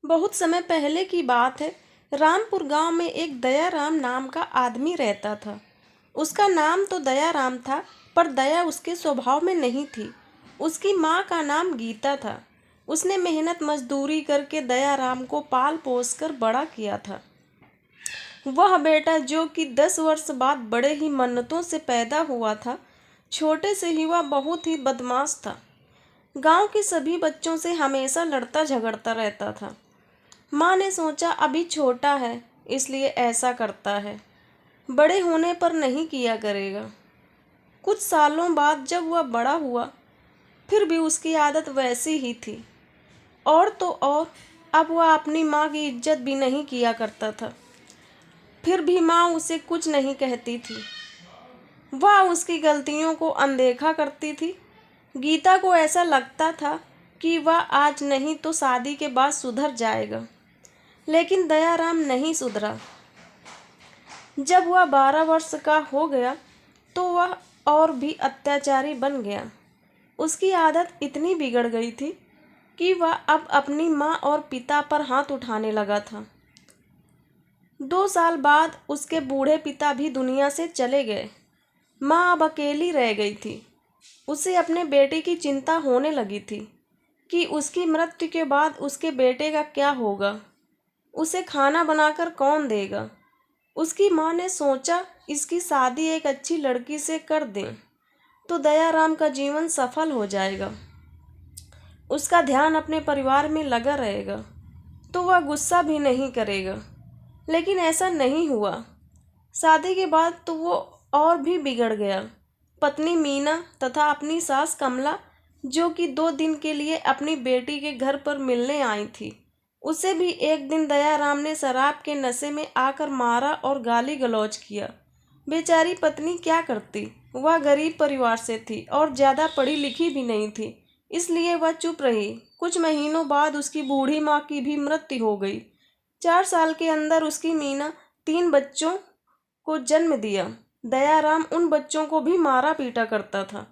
बहुत समय पहले की बात है। रामपुर गांव में एक दयाराम नाम का आदमी रहता था। उसका नाम तो दयाराम था, पर दया उसके स्वभाव में नहीं थी। उसकी माँ का नाम गीता था। उसने मेहनत मजदूरी करके दयाराम को पाल पोस कर बड़ा किया था। वह बेटा जो कि 10 वर्ष बाद बड़े ही मन्नतों से पैदा हुआ था, छोटे से ही वह बहुत ही बदमाश था। गांव के सभी बच्चों से हमेशा लड़ता झगड़ता रहता था। माँ ने सोचा अभी छोटा है, इसलिए ऐसा करता है, बड़े होने पर नहीं किया करेगा। कुछ सालों बाद जब वह बड़ा हुआ, फिर भी उसकी आदत वैसी ही थी। और तो और, अब वह अपनी माँ की इज्जत भी नहीं किया करता था। फिर भी माँ उसे कुछ नहीं कहती थी। वह उसकी गलतियों को अनदेखा करती थी। गीता को ऐसा लगता था कि वह आज नहीं तो शादी के बाद सुधर जाएगा, लेकिन दयाराम नहीं सुधरा। जब वह 12 वर्ष का हो गया तो वह और भी अत्याचारी बन गया। उसकी आदत इतनी बिगड़ गई थी कि वह अब अपनी माँ और पिता पर हाथ उठाने लगा था। 2 साल बाद उसके बूढ़े पिता भी दुनिया से चले गए। माँ अब अकेली रह गई थी। उसे अपने बेटे की चिंता होने लगी थी कि उसकी मृत्यु के बाद उसके बेटे का क्या होगा, उसे खाना बनाकर कौन देगा। उसकी माँ ने सोचा इसकी शादी एक अच्छी लड़की से कर दें तो दयाराम का जीवन सफल हो जाएगा। उसका ध्यान अपने परिवार में लगा रहेगा तो वह गुस्सा भी नहीं करेगा। लेकिन ऐसा नहीं हुआ। शादी के बाद तो वो और भी बिगड़ गया। पत्नी मीना तथा अपनी सास कमला, जो कि 2 दिन के लिए अपनी बेटी के घर पर मिलने आई थी, उसे भी एक दिन दयाराम ने शराब के नशे में आकर मारा और गाली गलौज किया। बेचारी पत्नी क्या करती। वह गरीब परिवार से थी और ज़्यादा पढ़ी लिखी भी नहीं थी, इसलिए वह चुप रही। कुछ महीनों बाद उसकी बूढ़ी माँ की भी मृत्यु हो गई। 4 साल के अंदर उसकी मीना 3 बच्चों को जन्म दिया। दयाराम उन बच्चों को भी मारा पीटा करता था।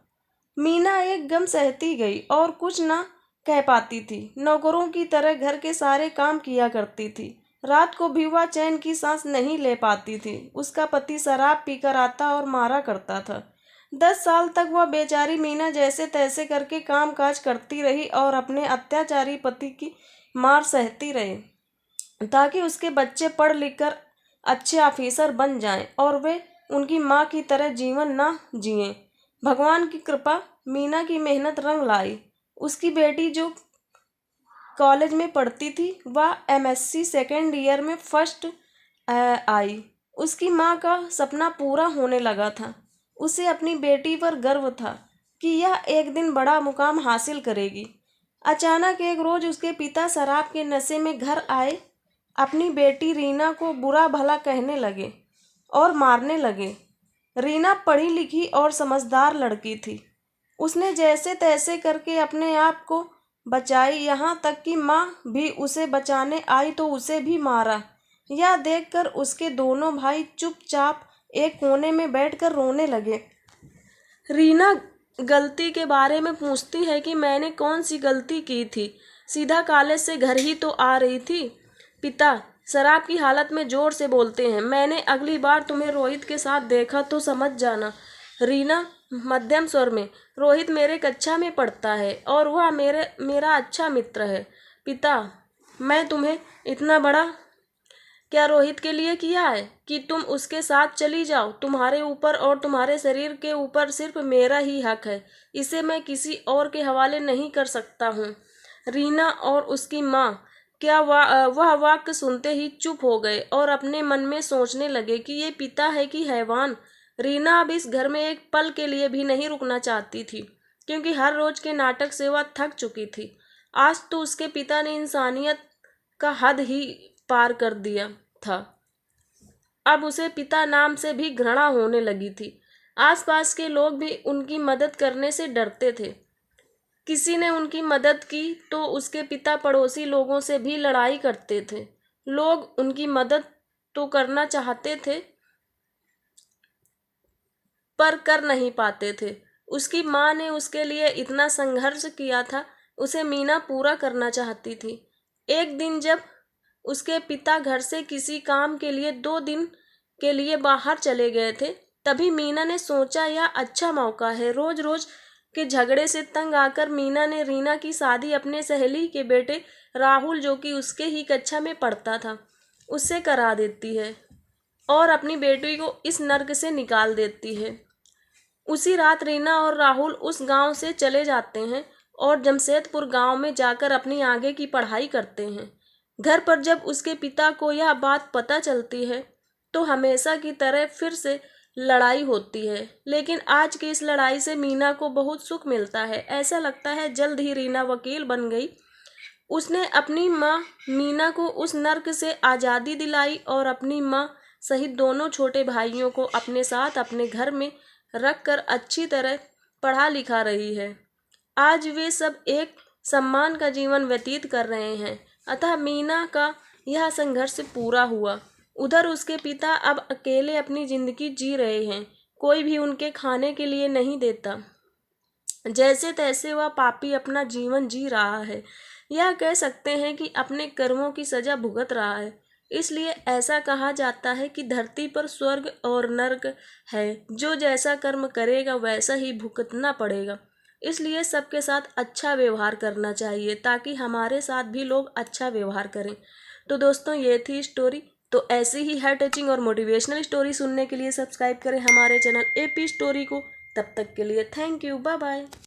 मीना एक गम सहती गई और कुछ ना कह पाती थी। नौकरों की तरह घर के सारे काम किया करती थी। रात को भी वह चैन की सांस नहीं ले पाती थी। उसका पति शराब पीकर आता और मारा करता था। 10 साल तक वह बेचारी मीना जैसे तैसे करके काम काज करती रही और अपने अत्याचारी पति की मार सहती रही, ताकि उसके बच्चे पढ़ लिख कर अच्छे ऑफिसर बन जाएं और वे उनकी माँ की तरह जीवन ना जिएं। भगवान की कृपा, मीना की मेहनत रंग लाई। उसकी बेटी जो कॉलेज में पढ़ती थी, वह एमएससी सेकेंड ईयर में फर्स्ट आई। उसकी माँ का सपना पूरा होने लगा था। उसे अपनी बेटी पर गर्व था कि यह एक दिन बड़ा मुकाम हासिल करेगी। अचानक एक रोज उसके पिता शराब के नशे में घर आए। अपनी बेटी रीना को बुरा भला कहने लगे और मारने लगे। रीना पढ़ी लिखी और समझदार लड़की थी। उसने जैसे तैसे करके अपने आप को बचाई, यहाँ तक कि माँ भी उसे बचाने आई तो उसे भी मारा। यह देखकर उसके दोनों भाई चुपचाप एक कोने में बैठकर रोने लगे। रीना गलती के बारे में पूछती है कि मैंने कौन सी गलती की थी, सीधा कॉलेज से घर ही तो आ रही थी। पिता शराब की हालत में जोर से बोलते हैं, मैंने अगली बार तुम्हें रोहित के साथ देखा तो समझ जाना। रीना मध्यम स्वर में, रोहित मेरे कक्षा में पढ़ता है और वह मेरा अच्छा मित्र है। पिता, मैं तुम्हें इतना बड़ा क्या रोहित के लिए किया है कि तुम उसके साथ चली जाओ। तुम्हारे ऊपर और तुम्हारे शरीर के ऊपर सिर्फ मेरा ही हक है, इसे मैं किसी और के हवाले नहीं कर सकता हूँ। रीना और उसकी माँ क्या वह वाक्य सुनते ही चुप हो गए और अपने मन में सोचने लगे कि ये पिता है कि हैवान। रीना अब इस घर में एक पल के लिए भी नहीं रुकना चाहती थी, क्योंकि हर रोज के नाटक से वह थक चुकी थी। आज तो उसके पिता ने इंसानियत का हद ही पार कर दिया था। अब उसे पिता नाम से भी घृणा होने लगी थी। आसपास के लोग भी उनकी मदद करने से डरते थे। किसी ने उनकी मदद की तो उसके पिता पड़ोसी लोगों से भी लड़ाई करते थे। लोग उनकी मदद तो करना चाहते थे पर कर नहीं पाते थे। उसकी माँ ने उसके लिए इतना संघर्ष किया था, उसे मीना पूरा करना चाहती थी। एक दिन जब उसके पिता घर से किसी काम के लिए 2 दिन के लिए बाहर चले गए थे, तभी मीना ने सोचा यह अच्छा मौका है। रोज रोज के झगड़े से तंग आकर मीना ने रीना की शादी अपने सहेली के बेटे राहुल, जो कि उसके ही कक्षा में पढ़ता था, उससे करा देती है और अपनी बेटी को इस नर्क से निकाल देती है। उसी रात रीना और राहुल उस गांव से चले जाते हैं और जमशेदपुर गांव में जाकर अपनी आगे की पढ़ाई करते हैं। घर पर जब उसके पिता को यह बात पता चलती है तो हमेशा की तरह फिर से लड़ाई होती है, लेकिन आज की इस लड़ाई से मीना को बहुत सुख मिलता है। ऐसा लगता है जल्द ही रीना वकील बन गई। उसने अपनी माँ मीना को उस नर्क से आज़ादी दिलाई और अपनी माँ सहित दोनों छोटे भाइयों को अपने साथ अपने घर में रखकर अच्छी तरह पढ़ा लिखा रही है। आज वे सब एक सम्मान का जीवन व्यतीत कर रहे हैं। अतः मीना का यह संघर्ष पूरा हुआ। उधर उसके पिता अब अकेले अपनी जिंदगी जी रहे हैं। कोई भी उनके खाने के लिए नहीं देता। जैसे तैसे वह पापी अपना जीवन जी रहा है। यह कह सकते हैं कि अपने कर्मों की सजा भुगत रहा है। इसलिए ऐसा कहा जाता है कि धरती पर स्वर्ग और नर्क है। जो जैसा कर्म करेगा वैसा ही भुगतना पड़ेगा। इसलिए सबके साथ अच्छा व्यवहार करना चाहिए ताकि हमारे साथ भी लोग अच्छा व्यवहार करें। तो दोस्तों, ये थी स्टोरी। तो ऐसी ही हार्ट टचिंग और मोटिवेशनल स्टोरी सुनने के लिए सब्सक्राइब करें हमारे चैनल एपी स्टोरी को। तब तक के लिए थैंक यू, बाय बाय।